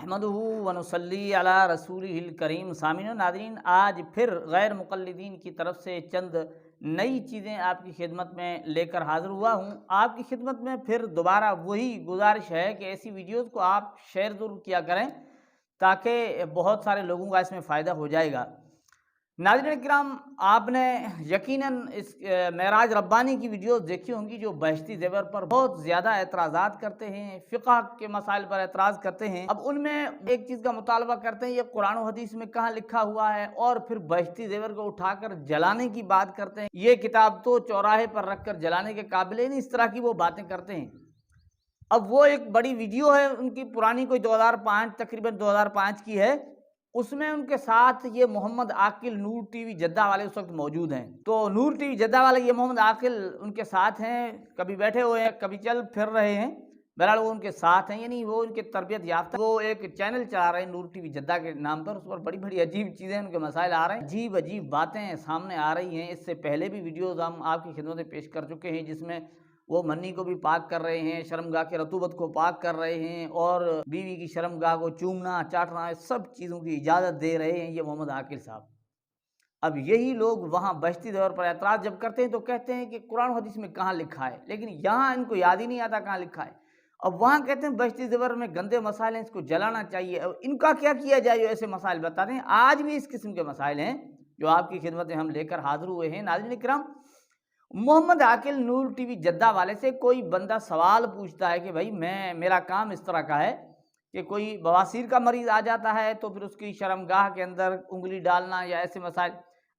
نحمدہ ونصلی علی رسولہ الکریم۔ سامعین و ناظرین، آج پھر غیر مقلدین کی طرف سے چند نئی چیزیں آپ کی خدمت میں لے کر حاضر ہوا ہوں۔ آپ کی خدمت میں پھر دوبارہ وہی گزارش ہے کہ ایسی ویڈیوز کو آپ شیئر ضرور کیا کریں تاکہ بہت سارے لوگوں کا اس میں فائدہ ہو جائے گا۔ ناظرین کرام، آپ نے یقیناً اس معراج ربانی کی ویڈیوز دیکھی ہوں گی جو بہشتی زیور پر بہت زیادہ اعتراضات کرتے ہیں، فقہ کے مسائل پر اعتراض کرتے ہیں۔ اب ان میں ایک چیز کا مطالبہ کرتے ہیں یہ قرآن و حدیث میں کہاں لکھا ہوا ہے، اور پھر بہشتی زیور کو اٹھا کر جلانے کی بات کرتے ہیں۔ یہ کتاب تو چوراہے پر رکھ کر جلانے کے قابل ہے نہیں، اس طرح کی وہ باتیں کرتے ہیں۔ اب وہ ایک بڑی ویڈیو ہے ان کی، پرانی، کوئی 2005 تقریباً 2005 کی ہے۔ اس میں ان کے ساتھ یہ محمد عاقل نور ٹی وی جدہ والے اس وقت موجود ہیں۔ تو نور ٹی وی جدہ والے یہ محمد عاقل ان کے ساتھ ہیں، کبھی بیٹھے ہوئے ہیں، کبھی چل پھر رہے ہیں، بہرحال وہ ان کے ساتھ ہیں، یعنی وہ ان کے تربیت یافتہ، وہ ایک چینل چلا رہے ہیں نور ٹی وی جدہ کے نام پر۔ اس پر بڑی بڑی عجیب چیزیں، ان کے مسائل آ رہے ہیں، عجیب عجیب باتیں سامنے آ رہی ہیں۔ اس سے پہلے بھی ویڈیوز ہم آپ کی خدمت میں پیش کر چکے ہیں جس میں وہ منی کو بھی پاک کر رہے ہیں، شرمگاہ کے رطوبت کو پاک کر رہے ہیں، اور بیوی کی شرمگاہ کو چومنا چاٹنا سب چیزوں کی اجازت دے رہے ہیں یہ محمد عاقل صاحب۔ اب یہی لوگ وہاں بہشتی زیور پر اعتراض جب کرتے ہیں تو کہتے ہیں کہ قرآن و حدیث میں کہاں لکھا ہے، لیکن یہاں ان کو یاد ہی نہیں آتا کہاں لکھا ہے۔ اب وہاں کہتے ہیں بہشتی زیور میں گندے مسائل ہیں، اس کو جلانا چاہیے۔ اب ان کا کیا کیا جائے جو ایسے مسائل بتاتے ہیں؟ آج بھی اس قسم کے مسائل ہیں جو آپ کی خدمت میں ہم لے کر حاضر ہوئے ہیں۔ ناظرین کرام، محمد عاقل نور ٹی وی جدہ والے سے کوئی بندہ سوال پوچھتا ہے کہ بھائی میرا کام اس طرح کا ہے کہ کوئی بواسیر کا مریض آ جاتا ہے تو پھر اس کی شرمگاہ کے اندر انگلی ڈالنا یا ایسے مسائل۔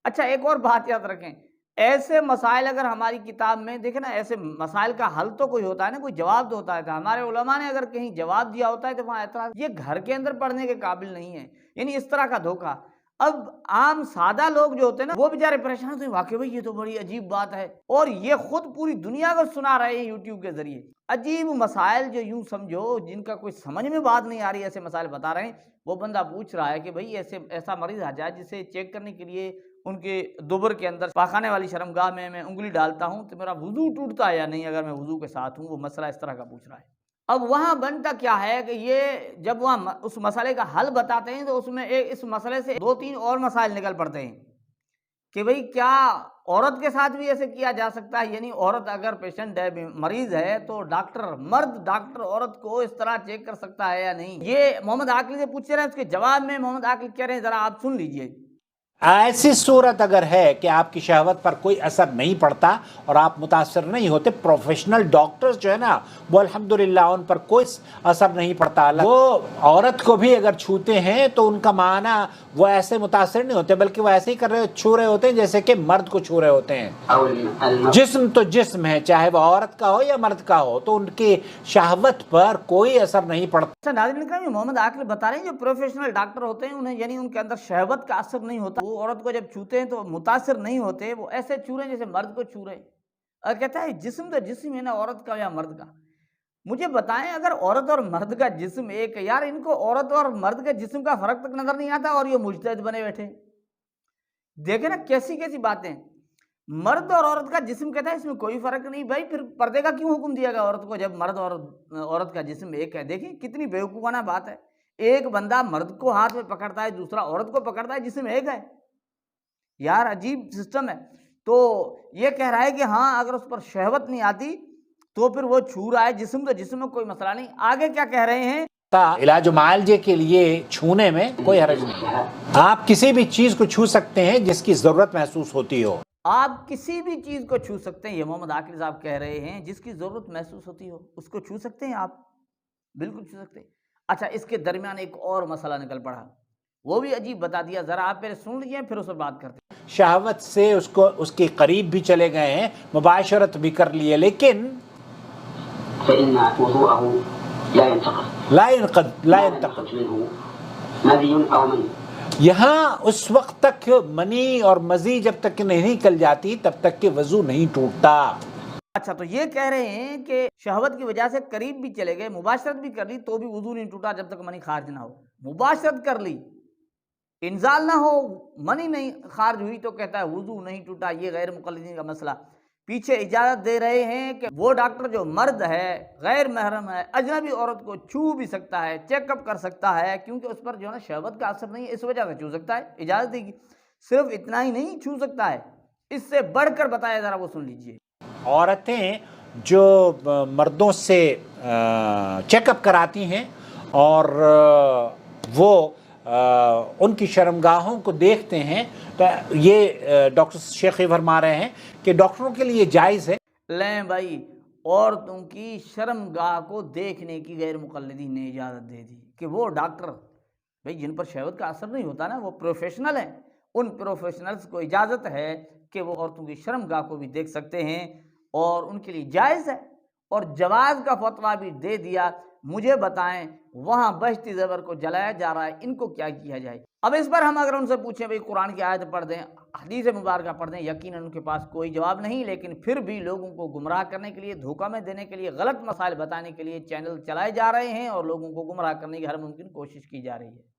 اچھا، ایک اور بات یاد رکھیں، ایسے مسائل اگر ہماری کتاب میں دیکھیں نا، ایسے مسائل کا حل تو کوئی ہوتا ہے نا، کوئی جواب تو ہوتا ہے۔ ہمارے علماء نے اگر کہیں جواب دیا ہوتا ہے تو وہاں اعتراض، یہ گھر کے اندر پڑھنے کے قابل نہیں ہے، یعنی اس طرح کا دھوکہ۔ اب عام سادہ لوگ جو ہوتے ہیں نا وہ بیچارے پریشان ہوتے ہیں، واقعی بھائی یہ تو بڑی عجیب بات ہے، اور یہ خود پوری دنیا کو سنا رہے ہیں یوٹیوب کے ذریعے۔ عجیب مسائل جو یوں سمجھو جن کا کوئی سمجھ میں بات نہیں آ رہی، ایسے مسائل بتا رہے ہیں۔ وہ بندہ پوچھ رہا ہے کہ بھائی ایسا مریض آ جائے جسے چیک کرنے کے لیے ان کے دوبر کے اندر پاخانے والی شرمگاہ میں انگلی ڈالتا ہوں تو میرا وضو ٹوٹتا ہے یا نہیں اگر میں وضو کے ساتھ ہوں؟ وہ مسئلہ اس طرح کا پوچھ رہا ہے۔ اب وہاں بنتا کیا ہے کہ یہ جب وہاں اس مسئلے کا حل بتاتے ہیں تو اس میں اس مسئلے سے 2-3 اور مسائل نکل پڑتے ہیں کہ بھئی کیا عورت کے ساتھ بھی ایسے کیا جا سکتا ہے؟ یعنی عورت اگر پیشنٹ ہے، مریض ہے، تو مرد ڈاکٹر عورت کو اس طرح چیک کر سکتا ہے یا نہیں؟ یہ محمد عاقل سے پوچھ رہے ہیں، اس کے جواب میں محمد عاقل کہہ رہے ہیں، ذرا آپ سن لیجئے۔ ایسی صورت اگر ہے کہ آپ کی شہوت پر کوئی اثر نہیں پڑتا اور آپ متاثر نہیں ہوتے، پروفیشنل ڈاکٹرز جو ہے نا وہ الحمدللہ ان پر کوئی اثر نہیں پڑتا، وہ عورت کو بھی اگر چھوتے ہیں تو ان کا معنی وہ ایسے متاثر نہیں ہوتے بلکہ وہ ایسے ہی چھو رہے ہوتے ہیں جیسے کہ مرد کو چھو رہے ہوتے ہیں۔ جسم تو جسم ہے، چاہے وہ عورت کا ہو یا مرد کا ہو، تو ان کی شہوت پر کوئی اثر نہیں پڑتا۔ اچھا ناظرین کرام، محمد عاقل بتا رہے ہیں جو پروفیشنل ڈاکٹر ہوتے ہیں انہیں، یعنی ان کے اندر شہوت کا اثر نہیں ہوتا، وہ عورت کو جب چھوتے ہیں تو متاثر نہیں ہوتے، وہ ایسے چھو رہے ہیں جیسے مرد کو چھو رہے ہیں۔ اور کہتا ہے جسم تو جسم ہے نا، عورت کا یا مرد کا۔ مجھے بتائیں، اگر عورت اور مرد کا جسم ایک ہے، یار ان کو عورت اور مرد کے جسم کا فرق تک نظر نہیں آتا اور یہ مجتہد بنے بیٹھے۔ دیکھیں نا کیسی کیسی باتیں، مرد اور عورت کا جسم کہتا ہے اس میں کوئی فرق نہیں، بھائی پھر پردے کا کیوں حکم دیا گیا عورت کو جب مرد اور عورت کا جسم ایک ہے؟ دیکھیں کتنی بیوقوفانہ بات ہے، ایک بندہ مرد کو ہاتھ میں پکڑتا ہے، دوسرا عورت کو پکڑتا ہے، جسم ایک ہے، یار عجیب سسٹم ہے۔ تو یہ کہہ رہا ہے کہ ہاں اگر اس پر شہوت نہیں آتی تو پھر وہ چھو رہا ہے، جسم تو جسم میں کوئی مسئلہ نہیں۔ آگے کیا کہہ رہے ہیں؟ علاج و معالجے کے لیے چھونے میں کوئی حرج نہیں، آپ کسی بھی چیز کو چھو سکتے ہیں جس کی ضرورت محسوس ہوتی ہو۔ آپ کسی بھی چیز کو چھو سکتے ہیں، یہ محمد عاقل صاحب کہہ رہے ہیں، جس کی ضرورت محسوس ہوتی ہو اس کو چھو سکتے ہیں، آپ بالکل چھو سکتے ہیں۔ اچھا، اس کے درمیان ایک اور مسئلہ نکل پڑا، وہ بھی عجیب بتا دیا، ذرا آپ پہلے سن لیجئے پھر اس پر بات کرتے ہیں۔ شہوت سے اس کے قریب بھی چلے گئے ہیں، مباشرت بھی کر لیے، لیکن فإن وضوءه لا ينتقض منه مذي أو مني، یہاں اس وقت تک منی اور مزی جب تک نہیں نکل جاتی تب تک کہ وضو نہیں ٹوٹتا۔ اچھا، تو یہ کہہ رہے ہیں کہ شہوت کی وجہ سے قریب بھی چلے گئے، مباشرت بھی کر لی تو بھی وضو نہیں ٹوٹا جب تک منی خارج نہ ہو۔ مباشرت کر لی، انزال نہ ہو، منی نہیں خارج ہوئی تو کہتا ہے وضو نہیں ٹوٹا۔ یہ غیر مقلدین کا مسئلہ۔ پیچھے اجازت دے رہے ہیں کہ وہ ڈاکٹر جو مرد ہے، غیر محرم ہے، اجنبی عورت کو چھو بھی سکتا ہے، چیک اپ کر سکتا ہے، کیونکہ اس پر جو ہے نا شہوت کا اثر نہیں ہے، اس وجہ سے چھو سکتا ہے، اجازت دے گی۔ صرف اتنا ہی نہیں چھو سکتا ہے، اس سے بڑھ کر بتایا، ذرا وہ سن لیجئے۔ عورتیں جو مردوں سے چیک اپ کراتی ہیں اور وہ ان کی شرمگاہوں کو دیکھتے ہیں، تو یہ ڈاکٹر شیخ یہ فرما رہے ہیں کہ ڈاکٹروں کے لیے جائز ہے۔ لیں بھائی، عورتوں کی شرمگاہ کو دیکھنے کی غیر مقلدین نے اجازت دے دی کہ وہ ڈاکٹر بھائی جن پر شہوت کا اثر نہیں ہوتا نا، وہ پروفیشنل ہیں، ان پروفیشنلز کو اجازت ہے کہ وہ عورتوں کی شرمگاہ کو بھی دیکھ سکتے ہیں اور ان کے لیے جائز ہے، اور جواز کا فتویٰ بھی دے دیا۔ مجھے بتائیں وہاں بہشتی زیور کو جلایا جا رہا ہے، ان کو کیا کیا جائے؟ اب اس پر ہم اگر ان سے پوچھیں بھئی قرآن کی آیت پڑھ دیں، حدیث مبارکہ پڑھ دیں، یقیناً ان کے پاس کوئی جواب نہیں، لیکن پھر بھی لوگوں کو گمراہ کرنے کے لیے، دھوکہ میں دینے کے لیے، غلط مسائل بتانے کے لیے چینل چلائے جا رہے ہیں اور لوگوں کو گمراہ کرنے کی ہر ممکن کوشش کی جا رہی ہے۔